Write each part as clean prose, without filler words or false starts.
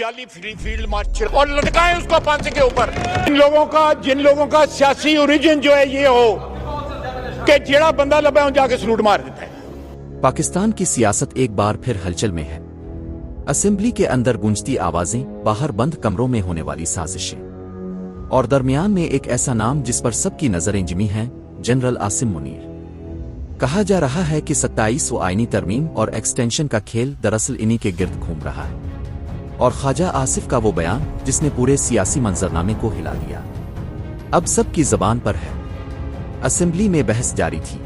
जाली फील्ड मार्च और लटकाएं उसको फांसी के ऊपर। जिन लोगों का सियासी ओरिजिन जो है ये हो कि जेड़ा बंदा लबा है जाके सलूट मार देता है। पाकिस्तान की सियासत एक बार फिर हलचल में है। असेंबली के अंदर गूंजती आवाजें, बाहर बंद कमरों में होने वाली साजिशें, और दरमियान में एक ऐसा नाम जिस पर सबकी नजरें जिमी हैं, जनरल आसिम मुनीर। कहा जा रहा है कि 27वां आईनी तरमीम और एक्सटेंशन का खेल दरअसल इन्हीं के गिर्द घूम रहा है, और ख्वाजा आसिफ का वो बयान जिसने पूरे सियासी मंजरनामे को हिला दिया, अब सबकी जबान पर है। असेंबली में बहस जारी थी,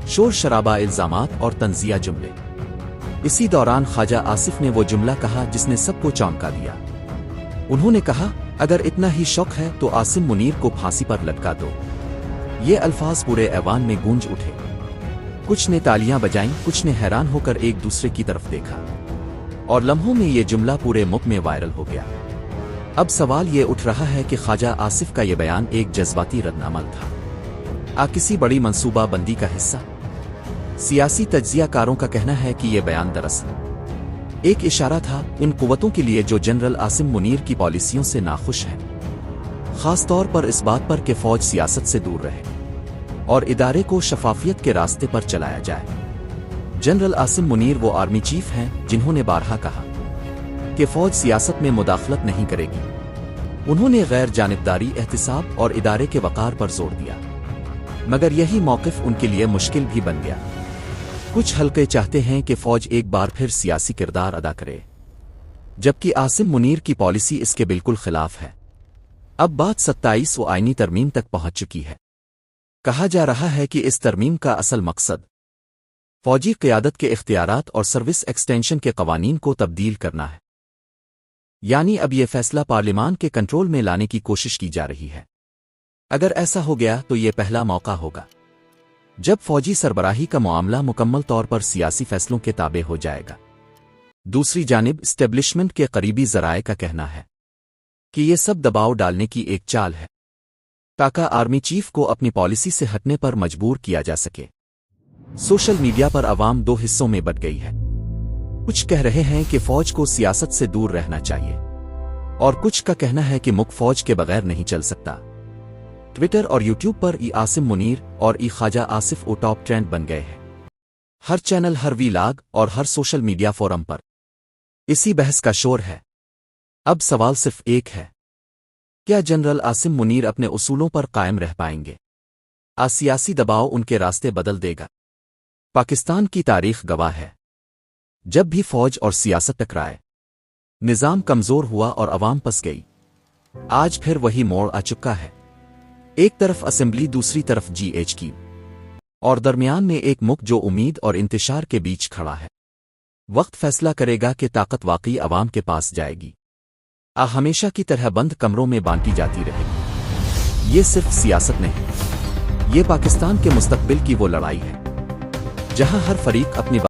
शोर शराबा, इल्जामात और तंजिया जुमले। इसी दौरान ख्वाजा आसिफ ने वो जुमला कहा जिसने सबको चौंका दिया। उन्होंने कहा, अगर इतना ही शौक है तो आसिम मुनीर को फांसी पर लटका दो। ये अल्फाज पूरे ऐवान में गूंज उठे। कुछ ने तालियां बजाईं, कुछ ने हैरान होकर एक दूसरे की तरफ देखा, और लम्हों में ये जुमला पूरे मुल्क में वायरल हो गया। अब सवाल ये उठ रहा है कि ख्वाजा आसिफ का ये बयान एक जज्बाती रद्दअमल था, किसी बड़ी मंसूबा बंदी का हिस्सा। सियासी तज्जियाकारों का कहना है कि यह बयान दरअसल एक इशारा था उन कुव्वतों के लिए जो जनरल आसिम मुनीर की पॉलिसियों से नाखुश हैं, खास तौर पर इस बात पर कि फौज सियासत से दूर रहे और इदारे को शफाफियत के रास्ते पर चलाया जाए। जनरल आसिम मुनीर वो आर्मी चीफ हैं जिन्होंने बारहा कहा कि फौज सियासत में मुदाखलत नहीं करेगी। उन्होंने गैर जानिबदारी, एहतिसाब और इदारे के वक़ार पर जोर दिया, मगर यही मौक़िफ़ उनके लिए मुश्किल भी बन गया। कुछ हल्के चाहते हैं कि फौज एक बार फिर सियासी किरदार अदा करे, जबकि आसिम मुनीर की पॉलिसी इसके बिल्कुल खिलाफ है। अब बात 27वां आईनी तरमीम तक पहुंच चुकी है। कहा जा रहा है कि इस तरमीम का असल मकसद फौजी क़यादत के इख्तियारात और सर्विस एक्सटेंशन के कवानीन को तब्दील करना है। यानी अब यह फैसला पार्लिमान के कंट्रोल में लाने की कोशिश की जा रही है। अगर ऐसा हो गया तो यह पहला मौका होगा जब फौजी सरबराही का मामला मुकम्मल तौर पर सियासी फैसलों के ताबे हो जाएगा। दूसरी जानिब एस्टेब्लिशमेंट के करीबी ज़राए का कहना है कि यह सब दबाव डालने की एक चाल है ताकि आर्मी चीफ को अपनी पॉलिसी से हटने पर मजबूर किया जा सके। सोशल मीडिया पर अवाम दो हिस्सों में बंट गई है। कुछ कह रहे हैं कि फौज को सियासत से दूर रहना चाहिए, और कुछ का कहना है कि मुल्क फौज के बगैर नहीं चल सकता। ट्विटर और यूट्यूब पर आसिम मुनीर और ख्वाजा आसिफ ओ टॉप ट्रेंड बन गए हैं। हर चैनल, हर वीलाग और हर सोशल मीडिया फोरम पर इसी बहस का शोर है। अब सवाल सिर्फ एक है, क्या जनरल आसिम मुनीर अपने उसूलों पर कायम रह पाएंगे? सियासी दबाव उनके रास्ते बदल देगा? पाकिस्तान की तारीख गवाह है, जब भी फौज और सियासत टकराए, निजाम कमजोर हुआ और अवाम पस गई। आज फिर वही मोड़ आ चुका है। एक तरफ असेंबली, दूसरी तरफ GH, और दरमियान में एक मुल्क जो उम्मीद और इंतशार के बीच खड़ा है। वक्त फैसला करेगा कि ताकत वाकई अवाम के पास जाएगी, हमेशा की तरह बंद कमरों में बांटी जाती रहेगी। ये सिर्फ सियासत नहीं, ये पाकिस्तान के मुस्तकबिल की वो लड़ाई है जहां हर फरीक अपनी